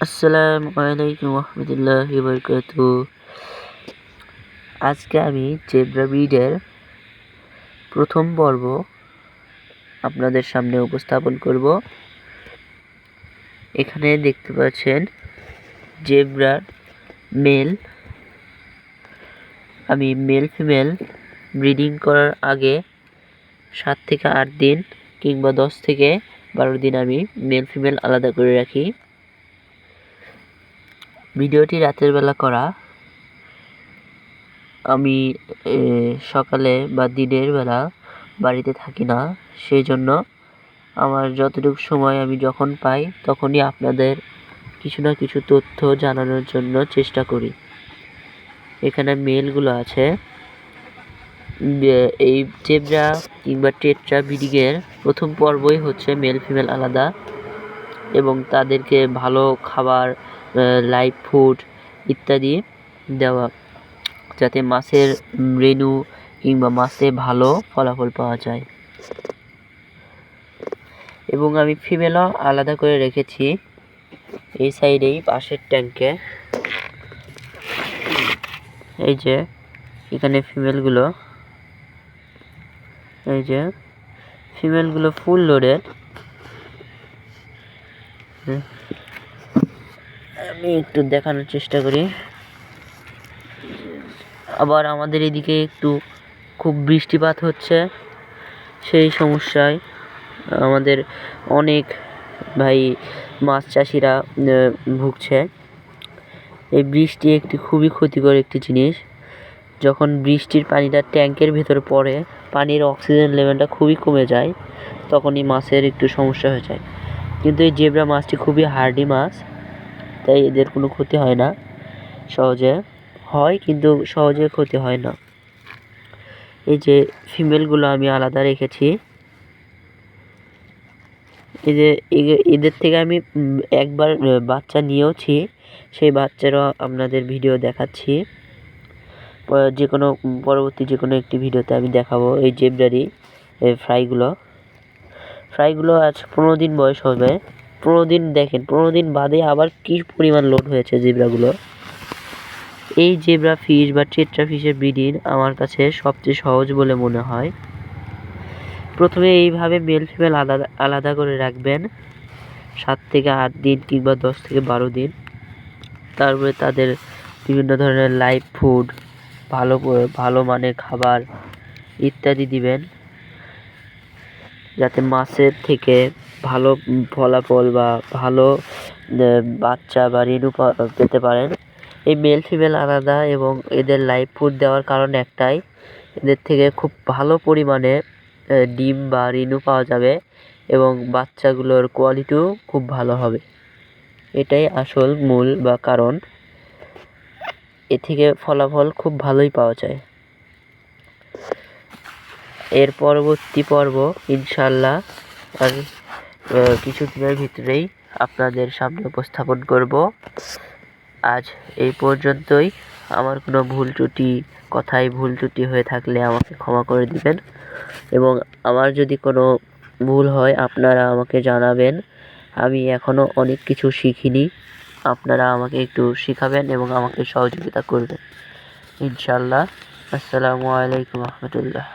আসসালামু আলাইকুম রহমতুল্লাহি বারাকাতুহু। আজকে আমি জেব্রা ব্রিডের প্রথম পর্ব আপনাদের সামনে উপস্থাপন করব। এখানে দেখতে পাচ্ছেন জেব্রার মেল। আমি মেল ফিমেল ব্রিডিং করার আগে 7 থেকে 8 দিন কিংবা 10 থেকে 12 দিন আমি মেল ফিমেল আলাদা করে রাখি। ভিডিওটি রাতের বেলা করা। আমি সকালে বা দিনের বেলা বাড়িতে থাকি না, সেই জন্য আমার যতটুকু সময় আমি যখন পাই তখনই আপনাদের কিছু না কিছু তথ্য জানানোর জন্য চেষ্টা করি। এখানে মেলগুলো আছে। এই জেব্রা কিংবা টেট্রা ব্রিডিংয়ের প্রথম পর্বই হচ্ছে মেল ফিমেল আলাদা এবং তাদেরকে ভালো খাবার, লাইভ ফুড ইত্যাদি দেওয়া, যাতে মাছের রেণু কিংবা মাছে ভালো ফলাফল পাওয়া যায়। এবং আমি ফিমেলও আলাদা করে রেখেছি এই সাইডেই পাশের ট্যাঙ্কে। এই যে এখানে ফিমেলগুলো, এই যে ফিমেলগুলো ফুল লোডেড। আমি একটু দেখানোর চেষ্টা করি। আবার আমাদের এদিকে একটু খুব বৃষ্টিপাত হচ্ছে, সেই সমস্যায় আমাদের অনেক ভাই মাছ চাষিরা ভুগছে। এই বৃষ্টি একটি খুবই ক্ষতিকর একটি জিনিস। যখন বৃষ্টির পানিটা ট্যাঙ্কের ভেতরে পড়ে, পানির অক্সিজেন লেভেলটা খুবই কমে যায়, তখনই মাছের একটু সমস্যা হয়ে যায়। কিন্তু এই জেব্রা মাছটি খুবই হার্ডি মাছ, তাই এদের কোনো ক্ষতি হয় না। সহজে হয় কিন্তু সহজে ক্ষতি হয় না। এই যে ফিমেলগুলো আমি আলাদা রেখেছি। এই যে এদের থেকে আমি একবার বাচ্চা নিয়েওছি, সেই বাচ্চারও আপনাদের ভিডিও দেখাচ্ছি। পরবর্তী যে কোনো একটি ভিডিওতে আমি দেখাবো এই জেব্রারই ফ্রাইগুলো আজ 15 দিন বয়স হবে। 15 দিন দেখেন, 15 দিন বাদে আবার কী পরিমাণ লোড হয়েছে জেব্রাগুলো। এই জেব্রা ফিশ বা টেট্রা ফিশের ব্রিডিং আমার কাছে সবচেয়ে সহজ বলে মনে হয়। প্রথমে এইভাবে মেল ফিমেল আলাদা করে রাখবেন 7 থেকে 8 দিন কিংবা 10 থেকে 12 দিন। তারপরে তাদের বিভিন্ন ধরনের লাইভ ফুড, ভালো মানের খাবার ইত্যাদি দিবেন, যাতে মাছের থেকে ভালো ফলাফল বা ভালো বাচ্চা বা রেণু পেতে পারেন। এই মেল ফিমেল আলাদা এবং এদের লাইভ ফুড দেওয়ার কারণ একটাই, এদের থেকে খুব ভালো পরিমাণে ডিম বা রেণু পাওয়া যাবে এবং বাচ্চাগুলোর কোয়ালিটিও খুব ভালো হবে। এটাই আসল মূল বা কারণ। এ থেকে ফলাফল খুব ভালোই পাওয়া যায়। এর পরবর্তী পর্ব ইনশাল্লাহ আর কিছুদিনের ভিতরেই আপনাদের সামনে উপস্থাপন করব। আজ এই পর্যন্তই। আমার কোনো কথায় ভুল ত্রুটি হয়ে থাকলে আমাকে ক্ষমা করে দিবেন এবং আমার যদি কোনো ভুল হয় আপনারা আমাকে জানাবেন। আমি এখনও অনেক কিছু শিখিনি, আপনারা আমাকে একটু শেখাবেন এবং আমাকে সহযোগিতা করবেন ইনশাল্লাহ। আসসালামু আলাইকুম রহমতুল্লাহ।